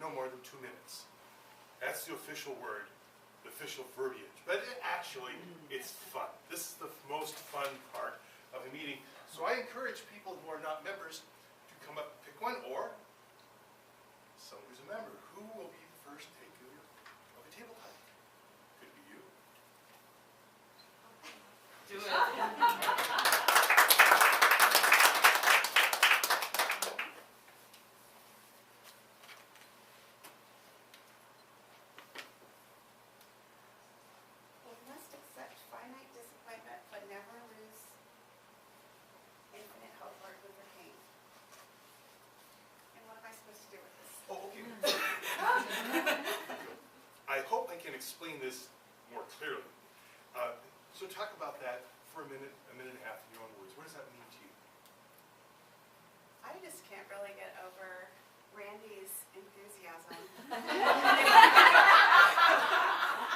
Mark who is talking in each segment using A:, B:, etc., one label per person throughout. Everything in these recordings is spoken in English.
A: no more than 2 minutes. That's the official word, the official verbiage. But actually, it's fun. This is the most fun part of a meeting. So I encourage people who are not members to come up and pick one, or someone who's a member. Who will be the first taker of a table talk? Could be you.
B: Do it.
C: We must accept finite disappointment, but never lose infinite hope, Martin Luther King. And what am I supposed to do with this?
A: Oh, okay. I hope I can explain this more clearly. So talk about that for a minute and a half in your own words. What does that mean to you?
C: I just can't really get over Randy's enthusiasm.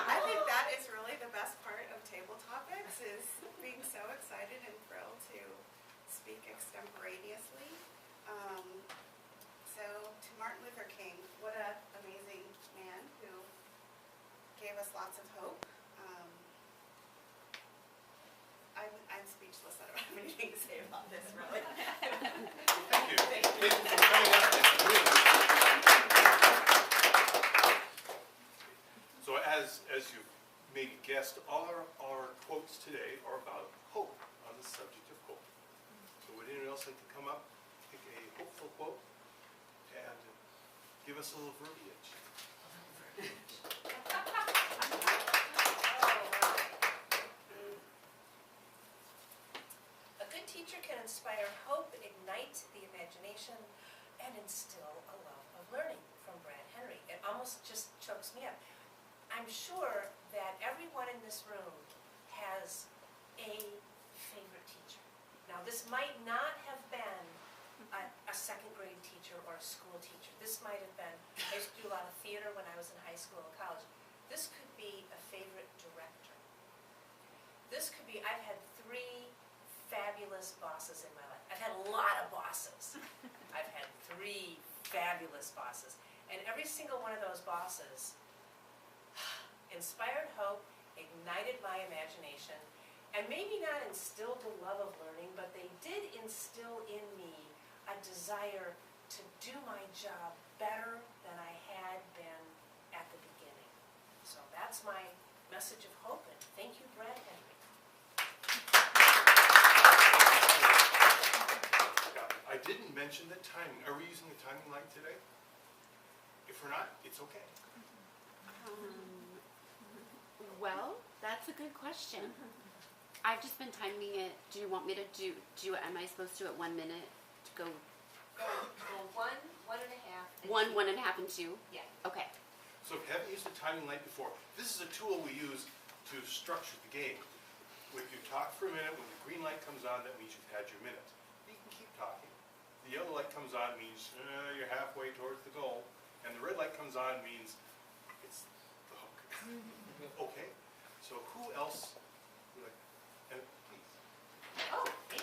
C: I think that is really the best part of Table Topics, is being so excited and thrilled to speak extemporaneously. So to Martin Luther King, what an amazing man who gave us lots of hope. I'm speechless. I don't have anything to say about this, really.
A: Thank you. Thank you for coming up and doing this. So as you've maybe guessed, all our quotes today are about hope, on the subject of hope. So would anyone else like to come up, pick a hopeful quote, and give us a little verbiage?
D: A good teacher can inspire hope, ignite the imagination, and instill a love of learning, from Brad Henry. It almost just chokes me up. I'm sure that everyone in this room has a favorite teacher. Now, this might not have been a second grade teacher or a school teacher. This might have been, I used to do a lot of theater when I was in high school and college. This could be a favorite director. This could be, I've had 3 fabulous bosses in my life. I've had a lot of bosses. I've had 3 fabulous bosses. And every single one of those bosses inspired hope, ignited my imagination, and maybe not instilled the love of learning, but they did instill in me a desire to do my job better than I had been at the beginning. So that's my message of hope, and thank you, Brad Henry.
A: I didn't mention the timing. Are we using the timing light today? If we're not, it's okay.
E: Well, that's a good question. I've just been timing it. Do you want me to do it? Am I supposed to do it 1 minute to go?
D: Go 1, 1.5.
E: 1, 1.5, and 2?
D: Yeah.
E: Okay.
A: So if you haven't used the timing light before, this is a tool we use to structure the game. If you talk for a minute, when the green light comes on, that means you've had your minute. You can keep talking. The yellow light comes on means you're halfway towards the goal. And the red light comes on means it's the hook. Okay, so who else would like, and please.
D: Oh, me.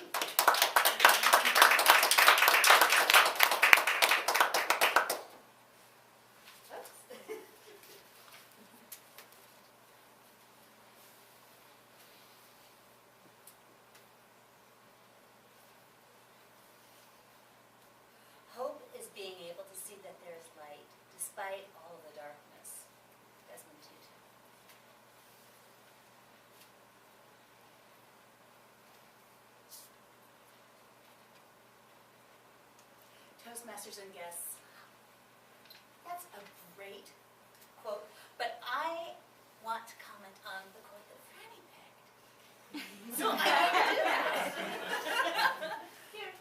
D: Hope is being able to see that there is light despite all of the darkness. Desmond Tutu. Toastmasters and guests, that's a great quote, but I want to comment on the quote that Franny picked. So I can do that. Here.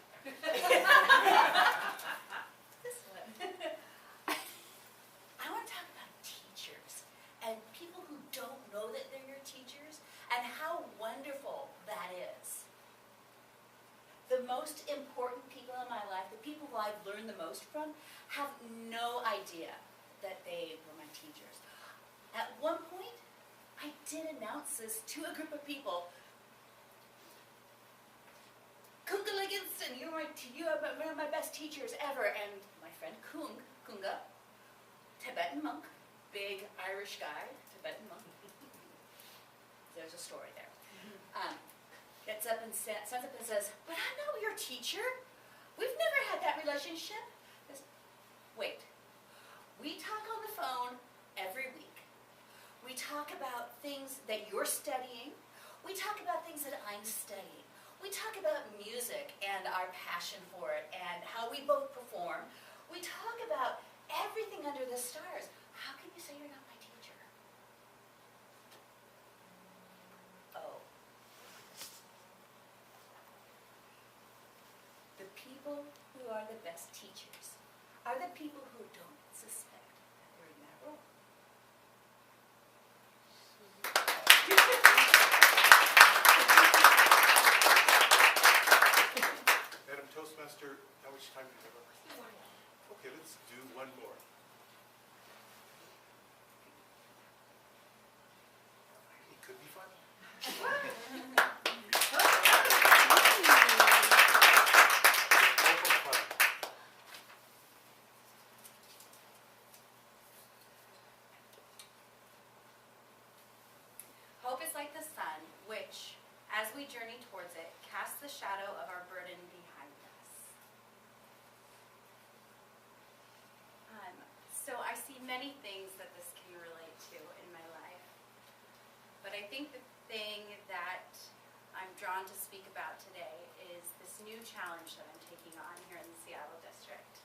D: This one. I want to talk about teachers and people who don't know that they're your teachers and how wonderful that is. The most important people in my life, the people who I've learned the most from, have no idea that they were my teachers. At one point, I did announce this to a group of people. Kunga Livingston, you are one of my best teachers ever. And my friend Kunga
B: Irish guy, Tibetan monk. There's a story there. Gets up and stands up and says, "But I'm not your teacher. We've never had that relationship." He says, "Wait. We talk on the phone every week. We talk about things that you're studying. We talk about things that I'm studying. We talk about music and our passion for it and how we both perform. We talk about everything under the stars. How can you say you're not my teacher?" Oh. The people who are the best teachers are the people who don't suspect that they're in that role.
A: Madam Toastmaster, how much time do you have left? Okay, let's do one more. It could be fun. Fun.
E: Hope is like the sun, which, as we journey towards it, casts the shadow of our burden behind us. So I see many things that this can relate to in my life. But I think the thing that I'm drawn to speak about today is this new challenge that I'm taking on here in the Seattle district.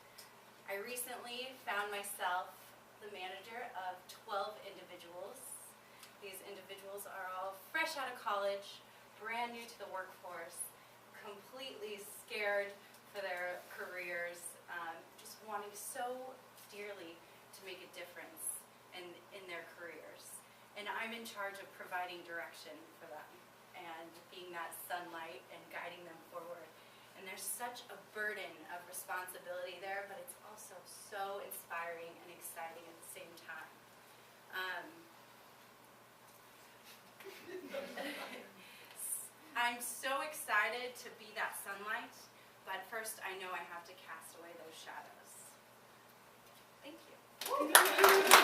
E: I recently found myself the manager of 12 individuals. These individuals are all fresh out of college, brand new to the workforce, completely scared for their careers, just wanting so dearly to make a difference in their careers. And I'm in charge of providing direction for them and being that sunlight and guiding them forward. And there's such a burden of responsibility there, but it's also so inspiring and exciting at the same time. I'm so excited to be that sunlight, but first I know I have to cast away those shadows. Thank you.